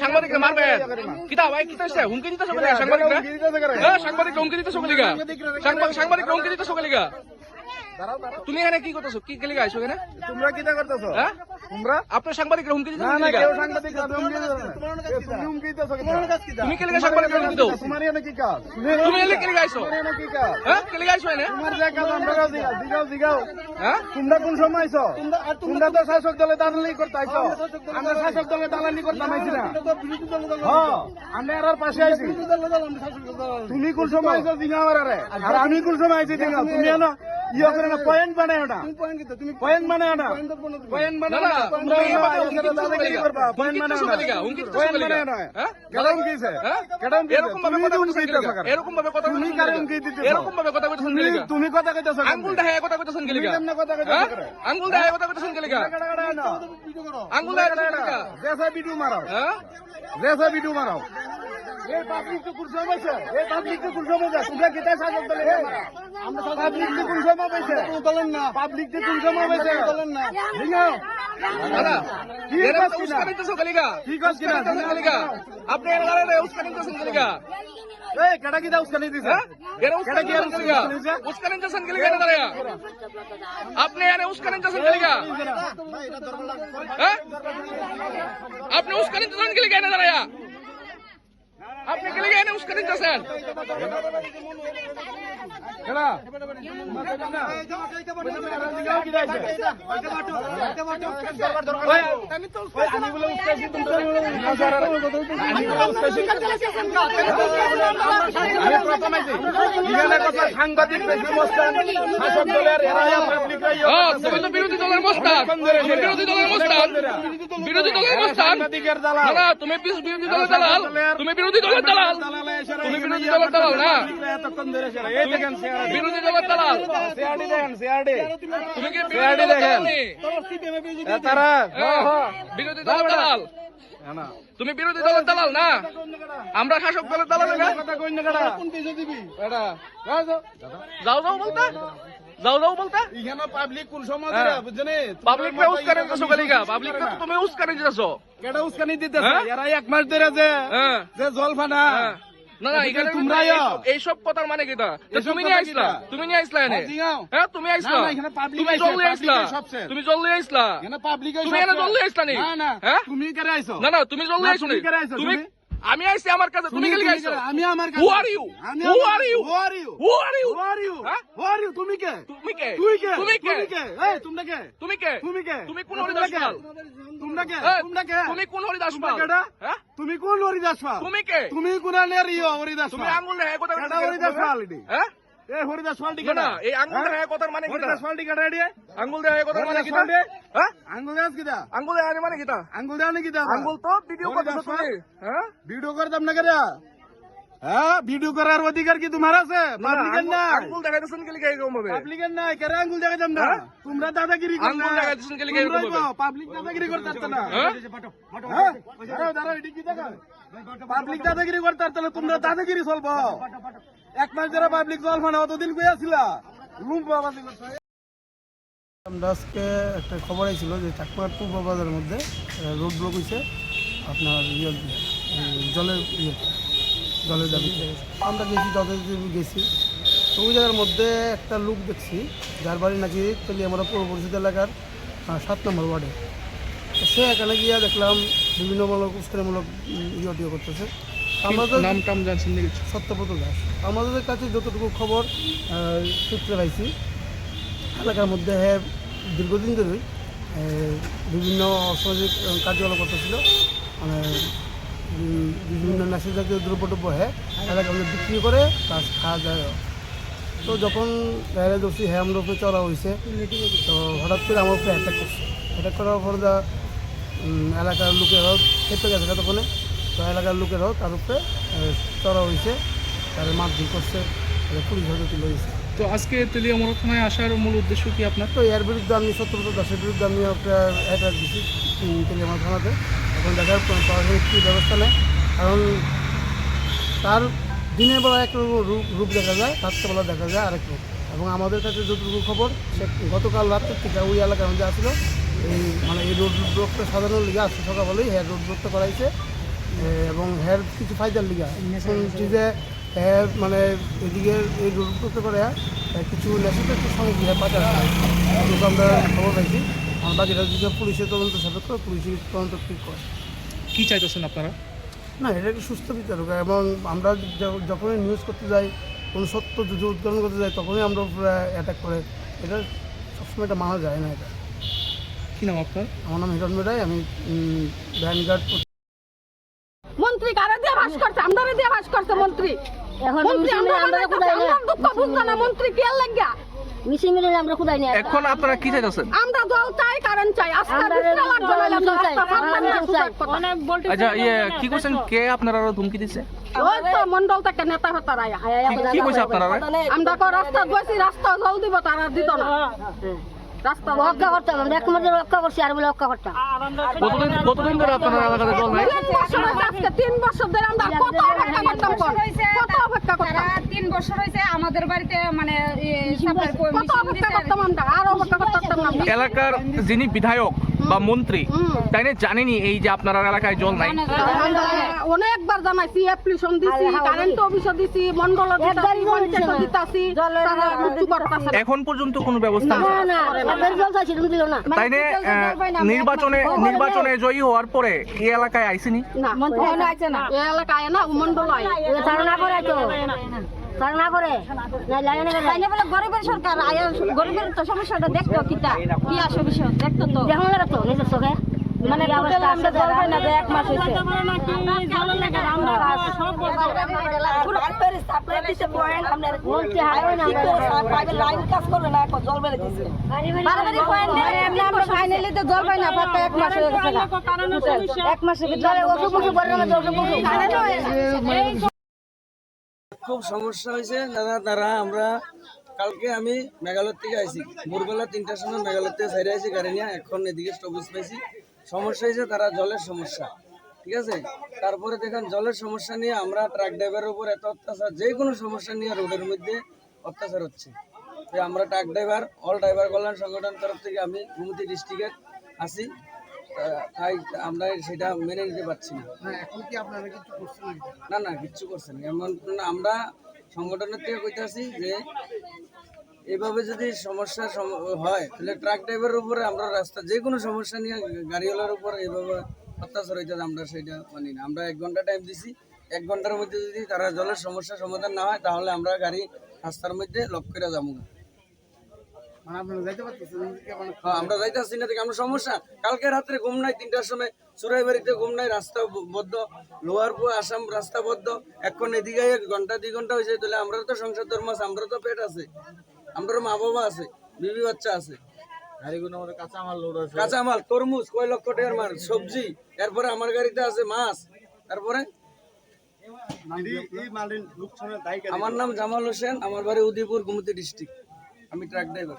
সাংবাদিক মারবেন কিতা ভাই কিতা হুমকি দিতে সাংবাদিক হুমকি দিতে সাংবাদিক হুমকি দিতে সকালিগা তুমি এখানে কি করতেছো কি গেলিগা আইছো এখানে তোমরা কিটা করতেছো হ্যাঁ তোমরা আপনার সাংবাদিক হুমকি দিতে না না কেউ সাংবাদিক হুমকি দিতেছো তুমি কে লিগা সাংবাদিক হুমকি দাও তোমার এনে কি কাজ তুমি এলে কে লিগা আইছো তোমার এনে কি কাজ হ্যাঁ কে লিগা আইছো এনে তোমার যে কাজ আমরা দিগাও হ্যাঁ তোমরা কোন সময় আইছো তোমরা তো শাসক দলে দালালি করতে আইছো আমরা শাসক দলে দালালি করতে আইছি না হ্যাঁ আমরা এর পাশে আইছি তুমি কোন সময় আইছো দিগাও আর আমি কোন সময় আইছি দিগাও তুমি না ইয়া করে না পয়েন্ট বানায় না তুমি পয়েন্ট বানায় না পয়েন্ট বানায় না তোমরা দালালি করবা পয়েন্ট বানায় না পয়েন্ট বানায় না কেডাম কিছে কেডাম এরকম ভাবে কথা কইতেছো এরকম ভাবে কথা তুমি কারণ কি দিতেছো এরকম ভাবে কথা কইতেছো তুমি কথা কইতেছো আঙ্গুল দেখায় কথা কইতেছেন কি লিগা কেমনে কথা কইতেছো আঙ্গুল দেখায় কথা কইতেছেন কি লিগা আঙ্গুল দেখায় কথা লিগা জেসা ভিডিও মারাও হ্যাঁ জেসা ভিডিও মারাও এই পাবলিক তো কুরসা বসে এই পাবলিক তো কুরসা বসে তোমরা কিটা শাসক দলে আমরা পাবলিক তো কুরসা বসে বলেন না পাবলিক তো কুরসা বসে বলেন না দিগাও দাদা এর উস্কানি তো সকালিগা কি কাজ কিনা সকালিগা আপনি এর গারে উস্কানি তো সকালিগা এই কেডা কিটা উস্কানি দিছে এর উস্কানি কি সকালিগা উস্কানি তো সকালিগা না দাঁড়ায়া আপনি এর উস্কানি তো সকালিগা হ্যাঁ আপনি উস্কানি তো সকালিগা না দাঁড়ায়া আপনি কে লিগে এনে উস্কানি দিতেছেন কেডা সাংবাদিক শাসক দলের বিরোধী দলের মোস্তান বিরোধী দলের মোস্তান বিরোধী দলের মোস্তান না তুমি বিরোধী দলের দালাল তুমি বিরোধী দলের দালাল তুমি বিরোধী দলের দালাল না বিরোধী দলের দালাল তুমি কি বিরোধী দলের দালাল তারা বিরোধী দলের দালাল তুমি বিরোধী দলের দালাল না আমরা শাসক দলের দালাল না যাও যাও বলতা যাও যাও বলতা এখানে পাবলিক কোন সময় পাবলিক উস্কানি দিতেছো গলিগা পাবলিক তুমি উস্কানি দিতেছো কেডা উস্কানি দিতেছে এরা এক মাস ধরে যে জলফানা না না এখানে তোমরা এইসব কথার মানে কিটা তুমি নিয়ে আইসলা তুমি নিয়ে আইসলা এনে হ্যাঁ তুমি আইসলা তুমি জলদি আইসলা তুমি জলদি আইসলা তুমি এনে জলদি আইসলা নি হ্যাঁ তুমি কেন আইছো না না তুমি জলদি আইছো তুমি আমি আইছি আমার কাছে তুমি গেলি আইছো আমি আমার কাছে who are you who are you who are you who are you who are you who are you তুমি কে তুমি কে তুই কে তুমি কে এই তোমরা কে তুমি কে তুমি কে তুমি কোন হরিদাস পাল তোমরা কে তোমরা কে তুমি কোন হরিদাস পাল হ্যাঁ তুমি কোন হরিদাস পাল তুমি কে তুমি কোনালের হরিদাস তুমি আঙ্গুল দেখায় কথা কেডা হরিদাস পাল এডি হ্যাঁ এই হরিদাস পাল না না এই আঙ্গুল দেখায় কথার মানে কিটা হরিদাস পাল কেডা এডি আঙ্গুল দেখায় কথার মানে কিটা হ্যাঁ আঙ্গুল দেখাস কিটা আঙ্গুল দেখায় মানে কিটা আঙ্গুল দেখানি কিটা আঙ্গুল তো ভিডিও করতেছ তুমি হ্যাঁ ভিডিও করতাম না কেডা হ্যাঁ ভিডিও করার অধিকার কি তোমার আছে পাবলিকের না আঙ্গুল দেখাইতেছেন কি লিখে এরকম ভাবে পাবলিকের না কেন আঙ্গুল দেখাইতাম না তোমরা দাদাগিরি করো আঙ্গুল দেখাইতেছেন কি লিখে এরকম ভাবে পাবলিক দাদাগিরি করতে না হ্যাঁ দাঁড়াও এটি কি দেখা পাবলিক দাদাগিরি করতে তাহলে তোমরা দাদাগিরি চলবো এক মাস ধরে পাবলিক চলবে না অতদিন কই আসিলা লুম্পা আমরা আজকে একটা খবর আইছিল যে চাকমার পূর্ব বাজারের মধ্যে রোড ব্লক হয়েছে আপনার জলের দাবিতে আমরা গেছি যথাযথ গেছি। তো ওই জায়গার মধ্যে একটা লোক দেখছি যার বাড়ি নাকি তেলিয়ামরা পৌর পরিষদ এলাকার 7 নম্বর ওয়ার্ডে। তো সে এখানে গিয়ে দেখলাম বিভিন্নমূলক উস্কানিমূলক ইয়ে করতেছে। আমাদের সত্যব্রত দাস। আমাদের কাছে যতটুকু খবর সূত্রে পাইছি এলাকার মধ্যে দীর্ঘদিন ধরেই বিভিন্ন অসামাজিক কার্যকলাপ করতেছিল, মানে বিভিন্ন নেশা জাতীয় দ্রব্য এলাকার মধ্যে বিক্রি করে প্লাস খাওয়া যায়। তো যখন বাইরে দোষী আমরা উপরে চড়া হয়েছে, তো হঠাৎ করে আমার উপরে অ্যাটাক করছে। অ্যাটাক করার পর এলাকার লোকেরাও খেতে গেছে তখন। তো এলাকার লোকেরাও তার উপরে চড়া হয়েছে, তারা মারধর করছে, পুলিশ হয়তো তুলে হয়েছে। তো আজকে তেলিয়ামরা থানায় আসার মূল উদ্দেশ্য কি আপনার? তো এর বিরুদ্ধে আমি সত্যব্রত দাসের বিরুদ্ধে আমি একটা অ্যাটাক দিচ্ছি তেলিয়ামরা থানাতে। এখন দেখার প্রশাসনিক কী ব্যবস্থা নেয়, কারণ তার দিনের বেলা এক রূপ দেখা যায়, রাত্রেবেলা দেখা যায় আরেক রূপ। এবং আমাদের কাছে যতটুকু খবর সে গতকাল রাত্রের থেকে ওই এলাকার মধ্যে আসলো, এই রোড ব্লকটা সাধারণ লিগে আসছে সকালবেলায় রোড ব্লকটা করাইছে এবং কিছু ফায়দার লিগা শুনছি যে এদিকে এই রোড ব্লকটা করে কিছু নেশাদের সঙ্গে গিয়ে পাচার আমরা খবর পাইছি। আর বাকিটা যদি পুলিশের তদন্ত সাপেক্ষ পুলিশের তদন্ত ঠিক করে। কি চাইতেছেন আপনারা? না, এটা একটু সুস্থ বিচার হোক। এবং আমরা যখনই নিউজ করতে যাই, কোনো সত্য যদি উদ্ঘাটন করতে যাই, তখনই আমরা উপরে অ্যাটাক করে। এটা সবসময় এটা মানা যায় না। এটা কি নাম আপনার? আমার নাম হিরণ মেডাই, আমি ভ্যানগার্ড। মন্ত্রী কারা দিয়ে ভাস করছে? আমরা দিয়ে ভাস করছে মন্ত্রী। এখন দুঃখ বুঝতো না মন্ত্রী কি লাগিয়া মিশিং মিলে আমরা খুদাই না। এখন আপনারা কি চাইতেছেন? আমরা দল চাই, কারণ চাই। আজকে বিশটা লাগবে আচ্ছা কি করছেন? কে আপনারা ধমকি দিচ্ছে? ওই তো মন্ডল থেকে নেতা হতারা কি কইছে আপনারা? আমরা রাস্তা গেছি, রাস্তা জল দিব, তারা দিত না। রাস্তা রক্ষা করতাম আমরা, এক মাসে রক্ষা করছি আর বলে রক্ষা করতাম। কতদিন ধরে আপনারা এলাকাতে জল নাই? আজকে 3 বছর ধরে আমরা কত অপেক্ষা করতাম, কত অপেক্ষা করতাম। 3 বছর হয়েছে আমাদের বাড়িতে মানে কত অপেক্ষা করতাম আমরা, আর অপেক্ষা করতাম না। এলাকার যিনি বিধায়ক বা মন্ত্রী তাই না জানেনি এই যে আপনার এলাকায় জল নাই? অনেকবার জানাইছি, অ্যাপ্লিকেশন দিছি, কারেন্ট অফিসে দিছি, মন্ডল দিতাছি, তারা কিছু করতেছে না। এখন পর্যন্ত কোনো ব্যবস্থা নেই। না এদের জল চাইছি তুমি দিল না। তাই না নির্বাচনে জয়ী হওয়ার পরে এই এলাকায় আইসিনি? না মন্ত্রী আইছে না, এই এলাকায় না, মন্ডল আয় তারা না করে তো তারা না করে না লাইনে বলে গরিবের সরকার গরিবের তো সমস্যাটা দেখতো কিটা কি আসে বিষয় দেখতো তো দেখুন লাগে তো নিজের চোখে মানে টোটাল আমরা জল পাই না, যে 1 মাস হয়েছে। লাইন কাজ করবে না, জল বেড়ে দিচ্ছে আমরা ফাইনালি তো জল পাই না, 1 মাস হয়ে গেছে। 1 মাসের ভিতরে ওষুধ মুসুখ করে না খুব সমস্যা হয়েছে দাদা। তারা আমরা কালকে আমি মেঘালয় থেকে আইছি, ভোরবেলা 3টার সময় মেঘালয় থেকে ছেড়ে আইছি গাড়ি নিয়ে, এখন এদিকে স্টপেজ পাইছি। সমস্যা হয়েছে তারা জলের সমস্যা, ঠিক আছে। তারপরে দেখেন জলের সমস্যা নিয়ে আমরা ট্রাক ড্রাইভারের উপর এত অত্যাচার, যে কোনো সমস্যা নিয়ে রোডের মধ্যে অত্যাচার হচ্ছে। আমরা ট্রাক ড্রাইভার অল ড্রাইভার কল্যাণ সংগঠন তরফ থেকে আমি গোমতী ডিস্ট্রিক্টের আছি, তাই আমরা সেটা মেনে নিতে পারছি না। এখন কি আপনারা কিছু করছেন? না কিচ্ছু করছেন। এমন আমরা সংগঠনের থেকে কইতেছি যে এইভাবে যদি সমস্যা হয় তাহলে ট্রাক ড্রাইভারের উপরে আমরা রাস্তা যে কোনো সমস্যা নিয়ে গাড়িওয়ালার উপর এইভাবে অত্যাচার হইতে আমরা সেটা মানি না। আমরা 1 ঘন্টা টাইম দিছি, 1 ঘন্টার মধ্যে যদি তারা জলের সমস্যার সমাধান না হয় তাহলে আমরা গাড়ি রাস্তার মধ্যে লক করে যাবো। আমরা যাইতেছি না থেকে আমরা সমস্যা। কালকে রাত্রে ঘুম নাই, 3টার সময় চুরাইবাড়িতে ঘুম নাই, রাস্তা বদ্ধ, লোহারপুর আসাম রাস্তা বদ্ধ। এখন এদিকে 1 ঘন্টা 2 ঘন্টা হয়েছে, তাহলে আমরা তো সংসার ধর্ম আছে, আমরা তো পেট আছে, আমরা মা বাবা আছে, বিবি বাচ্চা আছে, কাঁচামাল তরমুজ কয় লক্ষ টাকার মাল, সবজি, এরপরে আমার গাড়িতে আছে মাছ। তারপরে আমার নাম জামাল হোসেন, আমার বাড়ি উদয়পুর, গোমতী ডিস্ট্রিক্ট, আমি ট্রাক ড্রাইভার।